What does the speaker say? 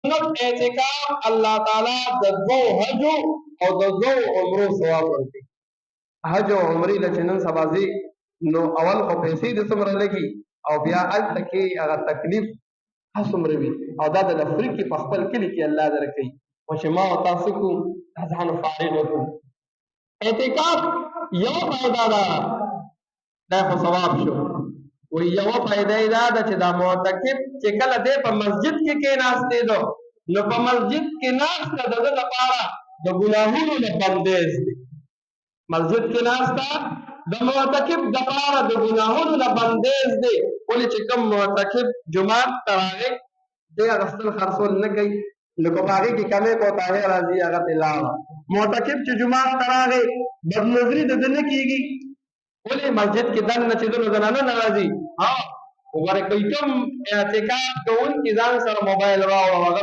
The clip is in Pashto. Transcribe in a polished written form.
سنت اعتکاف الله تعالی د دوو حجو او د دوو عمرو ثواب ورکوي. حج او عمرې له چې نن سبا ځي نو اول خو پیسې د څومره لګي او بیا هلته کې هغه تکلیف هڅومره وي او دا د لفریق کې په خپل کلي کې الله درکوي. خو چې ما او تاسو کوو دا ځان فارغ وکړو. اعتکاف یو فایده ده، دا خو ثواب شو. و یو فایده یې دا ده چې دا معتکف چې کله دی په مسجد کې کېناستې ده نو په مسجد کې ناسته د ده لپاره د ګناهونو نه بندیز دی. مسجد کې ناسته د معتکف دپاره د ګناهونو نه بندیز دی. ولې چې کوم معتکف جومات ته راغی دی اغوستل خرڅول نه کوي نو په هغې کې کمې کوتاهۍ راځي هغه ترې لاړه. معتکف چې جومات ته راغی بدنظري د ده نه کېږي. ولې مسجد کې دننه چې ده نو دننه نه راځي. وګورئ کوم اعتکاف کوونکي ځان سره موبایل راوړه هغه